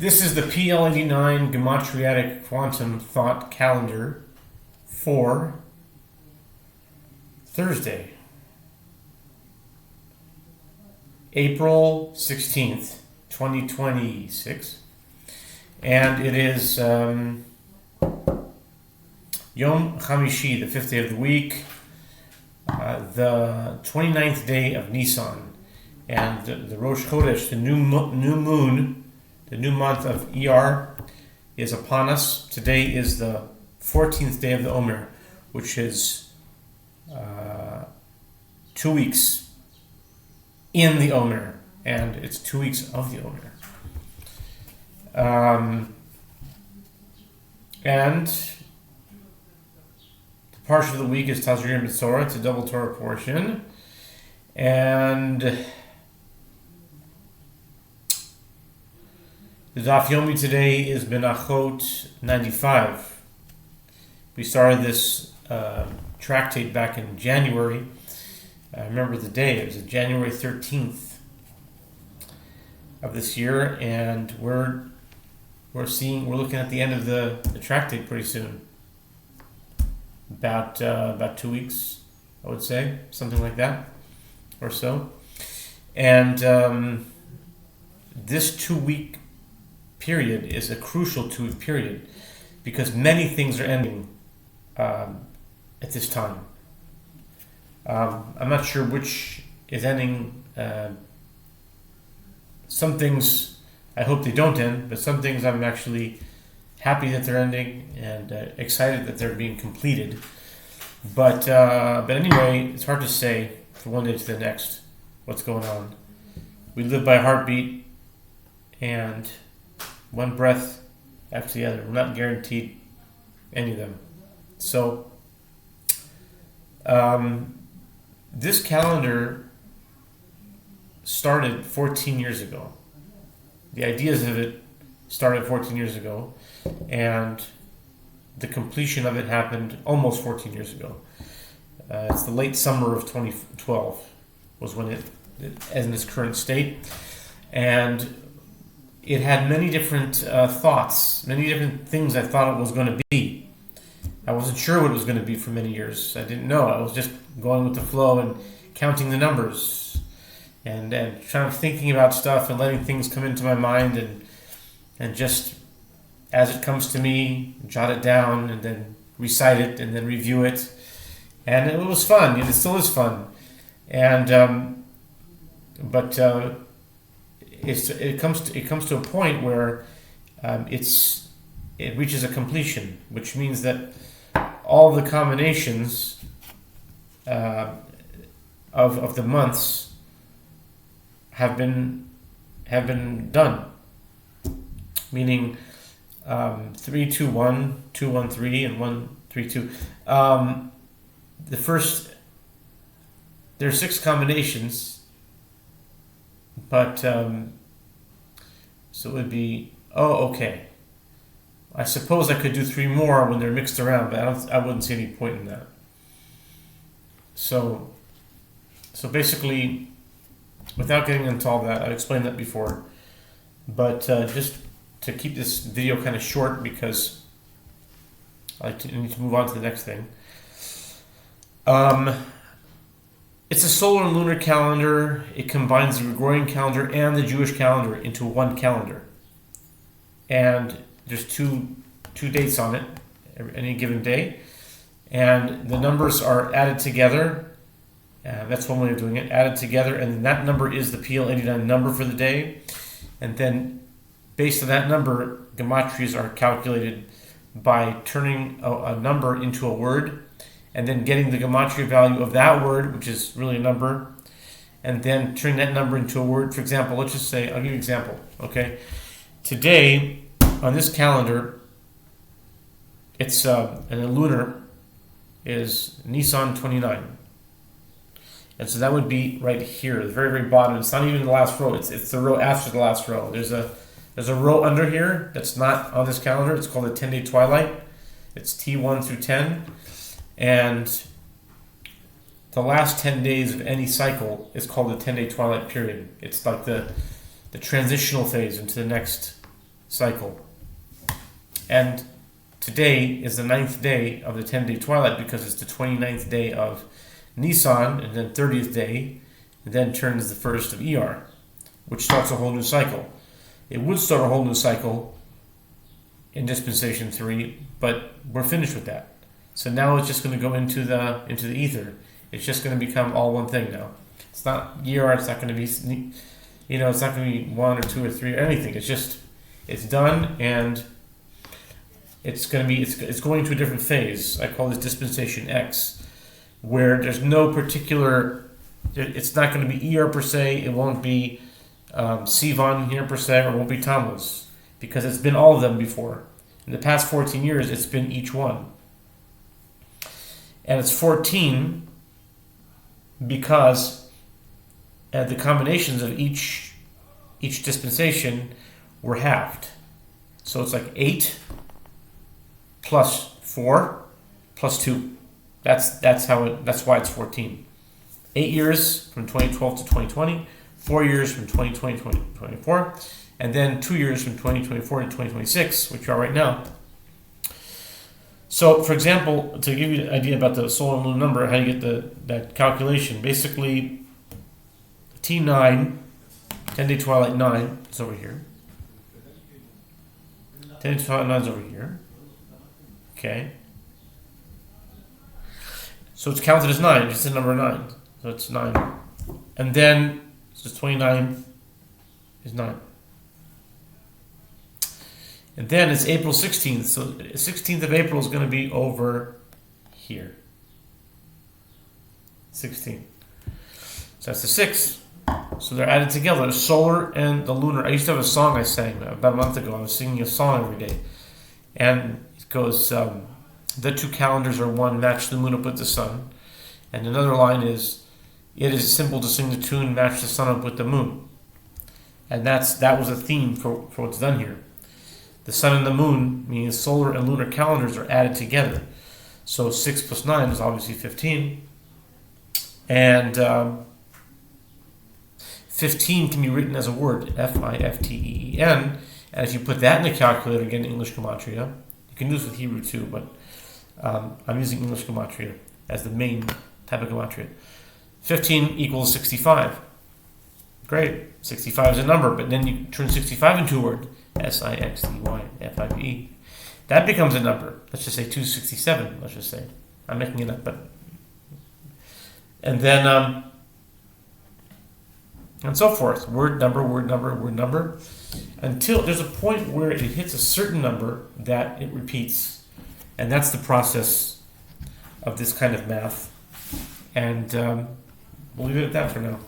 This is the PL-89 Gematriatic Quantum Thought Calendar for Thursday, April 16th, 2026. And it is Yom Hamishi, the fifth day of the week, the 29th day of Nisan. And the Rosh Chodesh, the new moon, the new month of ER is upon us. Today is the 14th day of the Omer, which is 2 weeks in the Omer, and it's 2 weeks of the Omer. And the parsha of the week is Tazria Mitzorah. It's a double Torah portion. And the Daf Yomi today is Menachot 95. We started this tractate back in January. I remember the day. It was January 13th of this year, and we're looking at the end of the tractate pretty soon. About 2 weeks, I would say, something like that, or so. And this 2-week period is a crucial 2-week period because many things are ending at this time. I'm not sure which is ending. Some things I hope they don't end, but some things I'm actually happy that they're ending and excited that they're being completed. But anyway, it's hard to say from one day to the next what's going on. We live by heartbeat, and one breath after the other. We're not guaranteed any of them. So, this calendar started 14 years ago. The ideas of it started 14 years ago, and the completion of it happened almost 14 years ago. It's the late summer of 2012 was when it in its current state, and it had many different thoughts, many different things I thought it was going to be. I wasn't sure what it was going to be for many years. I didn't know. I was just going with the flow and counting the numbers and trying of thinking about stuff and letting things come into my mind and just as it comes to me, jot it down and then recite it and then review it. And it was fun. It still is fun. And it comes to a point where it reaches a completion, which means that all the combinations of the months have been done. Meaning 3, 2, 1, 2, 1, 3, and 1, 3, 2. The first, there are 6 combinations. But, so it would be, okay. I suppose I could do 3 more when they're mixed around, but I wouldn't see any point in that. So basically, without getting into all that, I've explained that before, but just to keep this video kind of short because I need to move on to the next thing. It's a solar and lunar calendar. It combines the Gregorian calendar and the Jewish calendar into one calendar. And there's two dates on it, any given day. And the numbers are added together. That's one way of doing it, added together. And that number is the PL-89 number for the day. And then based on that number, gematrias are calculated by turning a number into a word and then getting the gematria value of that word, which is really a number, and then turning that number into a word. For example, let's just say, I'll give you an example, okay? Today, on this calendar, it's, and the lunar is Nisan 29. And so that would be right here, the very, very bottom. It's not even the last row, it's the row after the last row. There's a row under here that's not on this calendar. It's called the 10-day twilight. It's T1 through 10. And the last 10 days of any cycle is called the 10-day twilight period. It's like the transitional phase into the next cycle. And today is the 9th day of the 10-day twilight because it's the 29th day of Nisan, and then 30th day, and then turns the 1st of ER, which starts a whole new cycle. It would start a whole new cycle in Dispensation 3, but we're finished with that. So now it's just going to go into the ether. It's just going to become all one thing now. It's not ER, it's not going to be, it's not going to be 1 or 2 or 3 or anything. It's done, and it's going to a different phase. I call this Dispensation X, where there's no particular, it's not going to be ER per se, it won't be Sivan here per se, or it won't be Tammuz, because it's been all of them before. In the past 14 years, it's been each one. And it's 14 because the combinations of each dispensation were halved. So it's like 8 plus 4 plus 2. That's why it's 14. 8 years from 2012 to 2020, 4 years from 2020 to 2024, and then 2 years from 2024 to 2026, which you are right now. So, for example, to give you an idea about the solar and lunar number, how you get that calculation, basically T9, 10-day twilight 9, is over here. 10-day twilight 9 is over here. Okay. So it's counted as 9, it's the number 9. So it's 9. And then, so 29 is 9. And then it's April 16th. So 16th of April is going to be over here. 16. So that's the 6th. So they're added together, the solar and the lunar. I used to have a song I sang about a month ago. I was singing a song every day. And it goes, the two calendars are one, match the moon up with the sun. And another line is, it is simple to sing the tune, match the sun up with the moon. And that was a theme for what's done here. The sun and the moon, meaning solar and lunar calendars, are added together. So 6 plus 9 is obviously 15. And 15 can be written as a word, F-I-F-T-E-E-N. And if you put that in the calculator, again, English gematria, you can do this with Hebrew too, but I'm using English gematria as the main type of gematria. 15 equals 65. Great. 65 is a number, but then you turn 65 into a word, S-I-X-T-Y-F-I-V-E. That becomes a number. Let's just say 267, let's just say. I'm making it up, but... And then... and so forth. Word number, word number, word number. Until there's a point where it hits a certain number that it repeats. And that's the process of this kind of math. And we'll leave it at that for now.